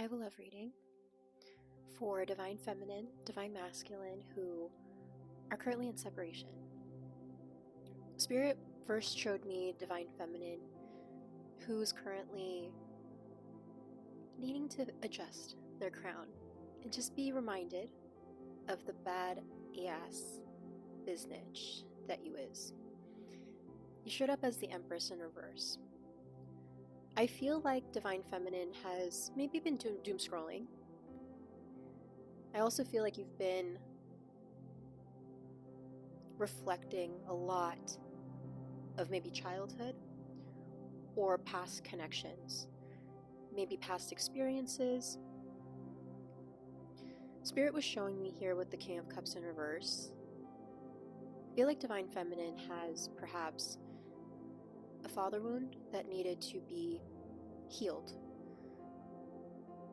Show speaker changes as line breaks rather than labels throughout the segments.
have a love reading for Divine Feminine, Divine Masculine who are currently in separation. Spirit first showed me Divine Feminine who's currently needing to adjust their crown and just be reminded of the bad ass business that you is. You showed up as the Empress in reverse. I feel like Divine Feminine has maybe been doom scrolling. I also feel like you've been reflecting a lot of maybe childhood or past connections, maybe past experiences. Spirit was showing me here with the King of Cups in reverse. I feel like Divine Feminine has perhaps a father wound that needed to be healed.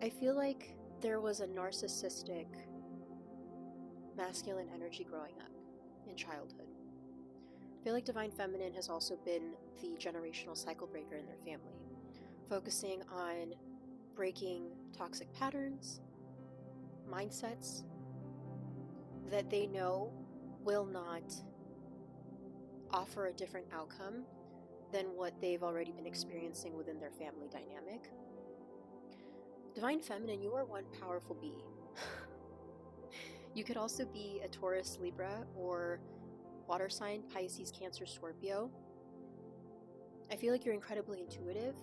I feel like there was a narcissistic masculine energy growing up in childhood. I feel like Divine Feminine has also been the generational cycle breaker in their family, focusing on breaking toxic patterns, mindsets that they know will not offer a different outcome than what they've already been experiencing within their family dynamic. Divine Feminine, you are one powerful being. You could also be a Taurus, Libra, or water sign, Pisces, Cancer, Scorpio. I feel like you're incredibly intuitive.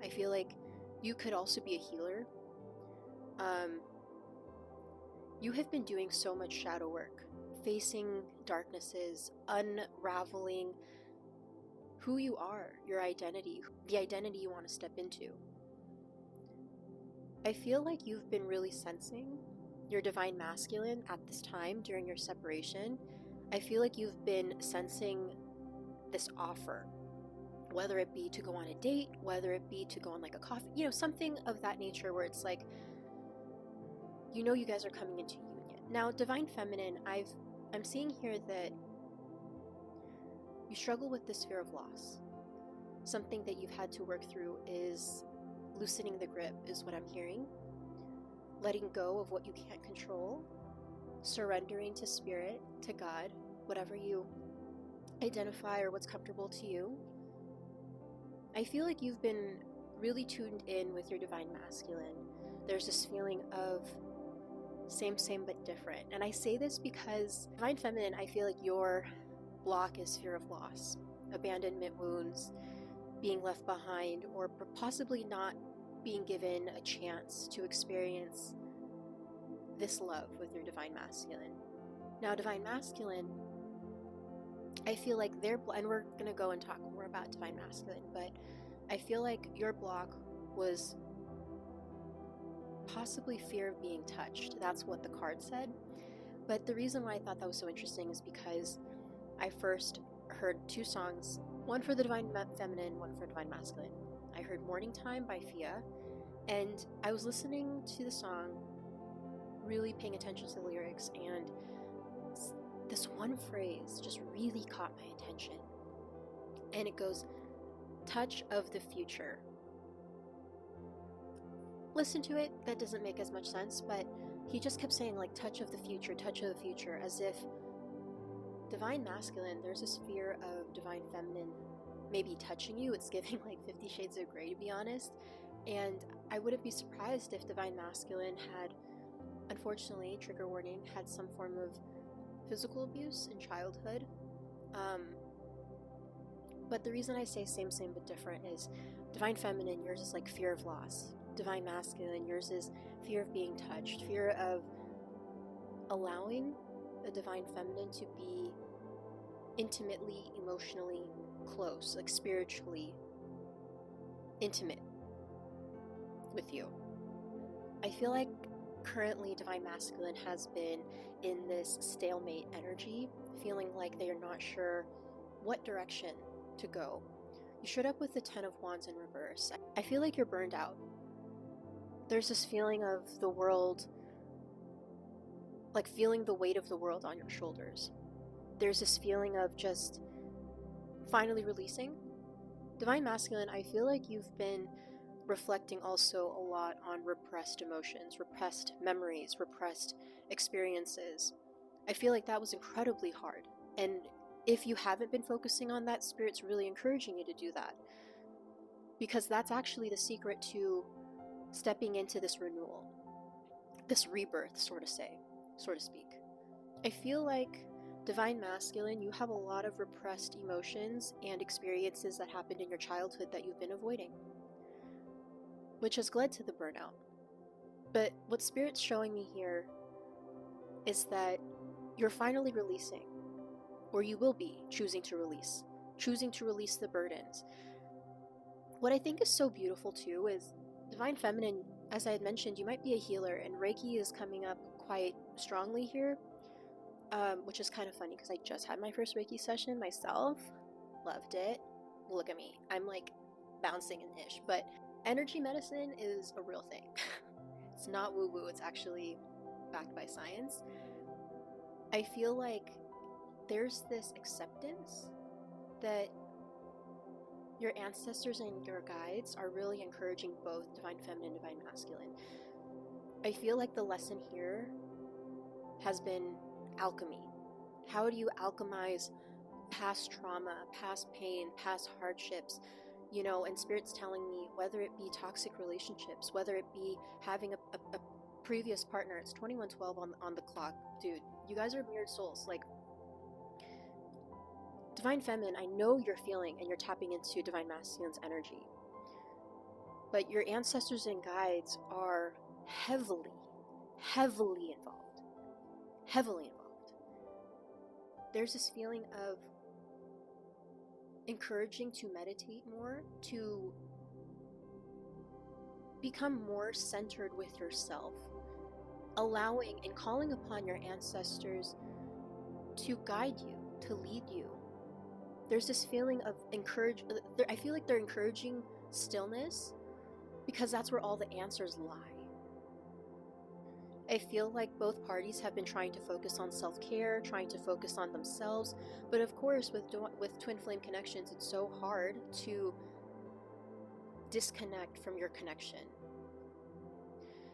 I feel like you could also be a healer. You have been doing so much shadow work, facing darknesses, unraveling who you are, your identity, the identity you want to step into. I feel like you've been really sensing your Divine Masculine at this time during your separation. I feel like you've been sensing this offer, whether it be to go on a date, whether it be to go on like a coffee, something of that nature where it's like, you guys are coming into union. Now, Divine Feminine, I'm seeing here that you struggle with this fear of loss. Something that you've had to work through is loosening the grip, is what I'm hearing. Letting go of what you can't control, surrendering to Spirit, to God, whatever you identify or what's comfortable to you. I feel like you've been really tuned in with your Divine Masculine. There's this feeling of same but different. And I say this because Divine Feminine, I feel like your block is fear of loss, abandonment wounds, being left behind, or possibly not being given a chance to experience this love with your Divine Masculine. Now, Divine Masculine, I feel like and we're going to go and talk more about Divine Masculine, but I feel like your block was possibly fear of being touched. That's what the card said. But the reason why I thought that was so interesting is because I first heard two songs, one for the Divine Feminine, one for Divine Masculine. I heard Morning Time by Fia, and I was listening to the song, really paying attention to the lyrics, and this one phrase just really caught my attention. And it goes, touch of the future. Listen to it, that doesn't make as much sense, but he just kept saying like touch of the future, as if Divine Masculine, there's this fear of Divine Feminine maybe touching you. It's giving like 50 Shades of Grey, to be honest. And I wouldn't be surprised if Divine Masculine had, unfortunately, trigger warning, had some form of physical abuse in childhood. But the reason I say same but different is Divine Feminine, yours is like fear of loss. Divine Masculine, yours is fear of being touched, fear of allowing a Divine Feminine to be intimately, emotionally close, like spiritually intimate with you. I feel like currently Divine Masculine has been in this stalemate energy, feeling like they are not sure what direction to go. You showed up with the 10 of Wands in reverse. I feel like you're burned out. There's this feeling of the world, like feeling the weight of the world on your shoulders. There's this feeling of just finally releasing. Divine Masculine, I feel like you've been reflecting also a lot on repressed emotions, repressed memories, repressed experiences. I feel like that was incredibly hard. And if you haven't been focusing on that, Spirit's really encouraging you to do that. Because that's actually the secret to stepping into this renewal, this rebirth, so to speak. I feel like Divine Masculine, you have a lot of repressed emotions and experiences that happened in your childhood that you've been avoiding, which has led to the burnout. But what Spirit's showing me here is that you're finally releasing, or you will be choosing to release the burdens. What I think is so beautiful too is Divine Feminine, as I had mentioned, you might be a healer, and Reiki is coming up quite strongly here, which is kind of funny because I just had my first Reiki session myself. Loved it. Look at me. I'm like bouncing an ish, but energy medicine is a real thing. It's not woo-woo, it's actually backed by science. I feel like there's this acceptance that your ancestors and your guides are really encouraging both Divine Feminine and Divine Masculine. I feel like the lesson here has been alchemy. How do you alchemize past trauma, past pain, past hardships? You know, and Spirit's telling me, whether it be toxic relationships, whether it be having a previous partner, it's 2112 on the clock. Dude, you guys are mirrored souls. Like, Divine Feminine, I know you're feeling and you're tapping into Divine Masculine's energy. But your ancestors and guides are heavily involved. Heavily involved. There's this feeling of encouraging to meditate more, to become more centered with yourself, allowing and calling upon your ancestors to guide you, to lead you. There's this feeling of I feel like they're encouraging stillness because that's where all the answers lie. I feel like both parties have been trying to focus on self-care, trying to focus on themselves, but of course with twin flame connections, it's so hard to disconnect from your connection.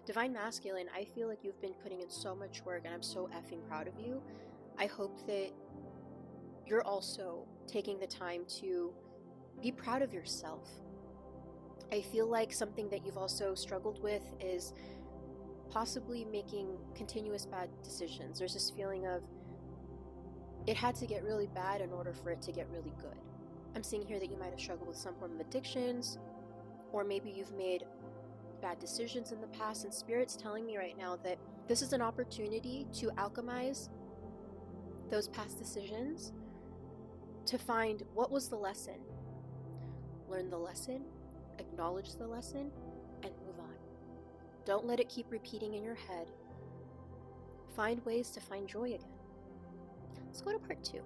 Divine Masculine, I feel like you've been putting in so much work, and I'm so effing proud of you. I hope that you're also taking the time to be proud of yourself. I feel like something that you've also struggled with is possibly making continuous bad decisions. There's this feeling of it had to get really bad in order for it to get really good. I'm seeing here that you might have struggled with some form of addictions, or maybe you've made bad decisions in the past, and Spirit's telling me right now that this is an opportunity to alchemize those past decisions, to find what was the lesson, learn the lesson, acknowledge the lesson, and move on. Don't let it keep repeating in your head. Find ways to find joy again. Let's go to part 2.